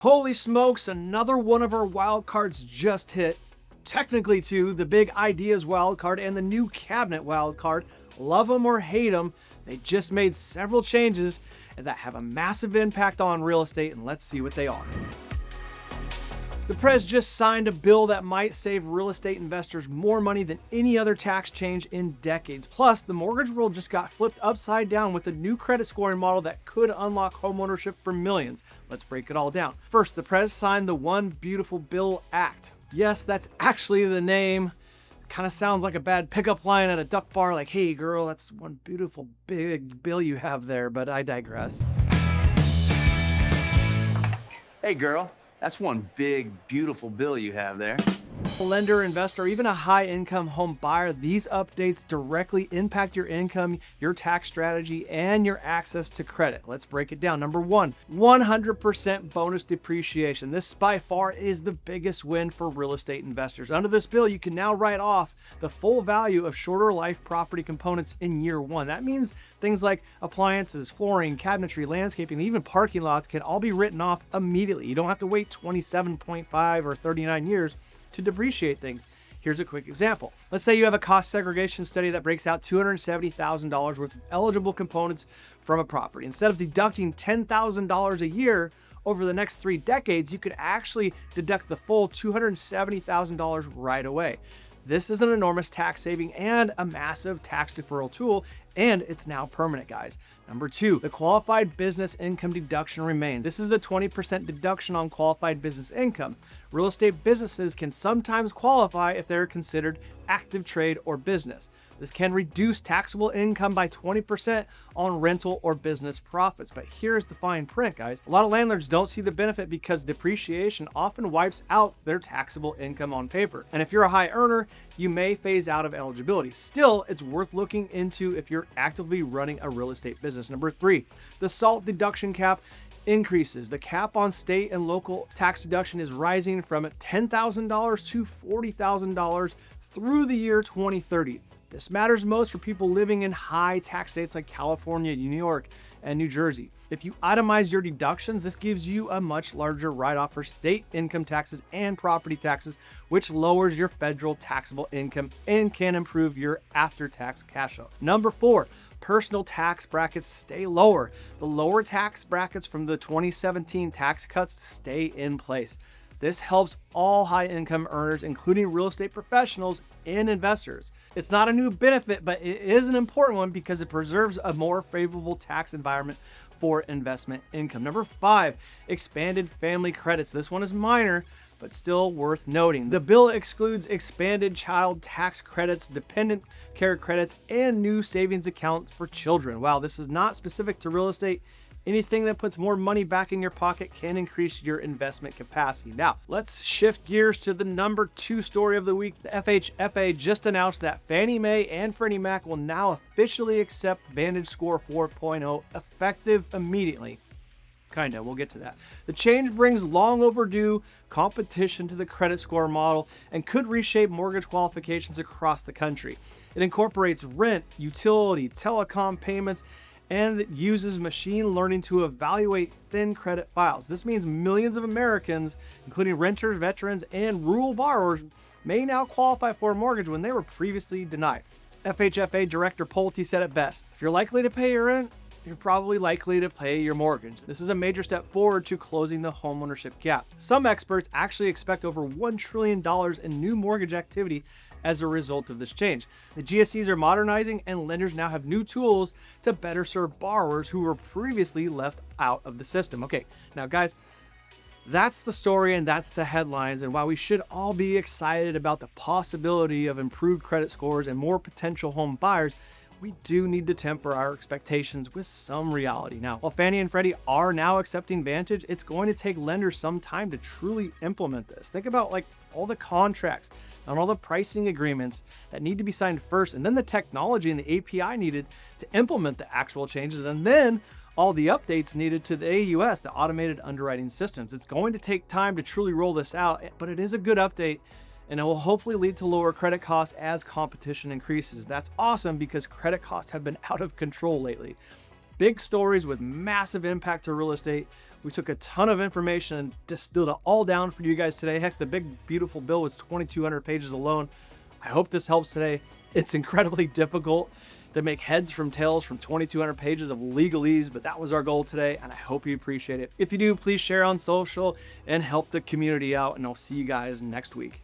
Holy smokes, another one of our wild cards just hit. Technically, too, the big ideas wild card and the new cabinet wild card. Love them or hate them, they just made several changes that have a massive impact on real estate, and let's see what they are. The Prez just signed a bill that might save real estate investors more money than any other tax change in decades. Plus, the mortgage world just got flipped upside down with a new credit scoring model that could unlock homeownership for millions. Let's break it all down. First, the Prez signed the One Beautiful Bill Act. Yes, that's actually the name. Kind of sounds like a bad pickup line at a duck bar, like, hey girl, that's one beautiful big bill you have there, but I digress. Hey girl, that's one big, beautiful bill you have there. A lender, investor, or even a high-income home buyer, these updates directly impact your income, your tax strategy, and your access to credit. Let's break it down. Number one, 100% bonus depreciation. This by far is the biggest win for real estate investors. Under this bill, you can now write off the full value of shorter life property components in year one. That means things like appliances, flooring, cabinetry, landscaping, and even parking lots can all be written off immediately. You don't have to wait 27.5 or 39 years to depreciate things. Here's a quick example. Let's say you have a cost segregation study that breaks out $270,000 worth of eligible components from a property. Instead of deducting $10,000 a year over the next 3 decades, you could actually deduct the full $270,000 right away. This is an enormous tax saving and a massive tax deferral tool, and it's now permanent, guys. Number two, the qualified business income deduction remains. This is the 20% deduction on qualified business income. Real estate businesses can sometimes qualify if they're considered active trade or business. This can reduce taxable income by 20% on rental or business profits. But here's the fine print, guys. A lot of landlords don't see the benefit because depreciation often wipes out their taxable income on paper. And if you're a high earner, you may phase out of eligibility. Still, it's worth looking into if you're actively running a real estate business. Number three, the SALT deduction cap increases. The cap on state and local tax deduction is rising from $10,000 to $40,000 through the year 2030. This matters most for people living in high tax states like California, New York, and New Jersey. If you itemize your deductions, this gives you a much larger write-off for state income taxes and property taxes, which lowers your federal taxable income and can improve your after-tax cash flow. Number four, personal tax brackets stay lower. The lower tax brackets from the 2017 tax cuts stay in place. This helps all high-income earners, including real estate professionals and investors. It's not a new benefit, but it is an important one because it preserves a more favorable tax environment for investment income. Number five, expanded family credits. This one is minor, but still worth noting. The bill excludes expanded child tax credits, dependent care credits, and new savings accounts for children. Wow, this is not specific to real estate. Anything that puts more money back in your pocket can increase your investment capacity. Now, let's shift gears to the number two story of the week. The FHFA just announced that Fannie Mae and Freddie Mac will now officially accept VantageScore 4.0 effective immediately. We'll get to that. The change brings long overdue competition to the credit score model and could reshape mortgage qualifications across the country. It incorporates rent, utility, telecom payments, and it uses machine learning to evaluate thin credit files. This means millions of Americans, including renters, veterans, and rural borrowers, may now qualify for a mortgage when they were previously denied. FHFA Director Pulte said it best: if you're likely to pay your rent, you're probably likely to pay your mortgage. This is a major step forward to closing the homeownership gap. Some experts actually expect over $1 trillion in new mortgage activity as a result of this change. The GSEs are modernizing, and lenders now have new tools to better serve borrowers who were previously left out of the system. Okay, now guys, that's the story and that's the headlines. And while we should all be excited about the possibility of improved credit scores and more potential home buyers, we do need to temper our expectations with some reality. Now, while Fannie and Freddie are now accepting Vantage, it's going to take lenders some time to truly implement this. Think about all the contracts and all the pricing agreements that need to be signed first, and then the technology and the API needed to implement the actual changes, and then all the updates needed to the AUS, the automated underwriting systems. It's going to take time to truly roll this out, but it is a good update, and it will hopefully lead to lower credit costs as competition increases. That's awesome because credit costs have been out of control lately. big stories with massive impact to real estate. We took a ton of information and distilled it all down for you guys today. Heck, the big, beautiful bill was 2,200 pages alone. I hope this helps today. It's incredibly difficult to make heads from tails from 2,200 pages of legalese, but that was our goal today, and I hope you appreciate it. If you do, please share on social and help the community out, and I'll see you guys next week.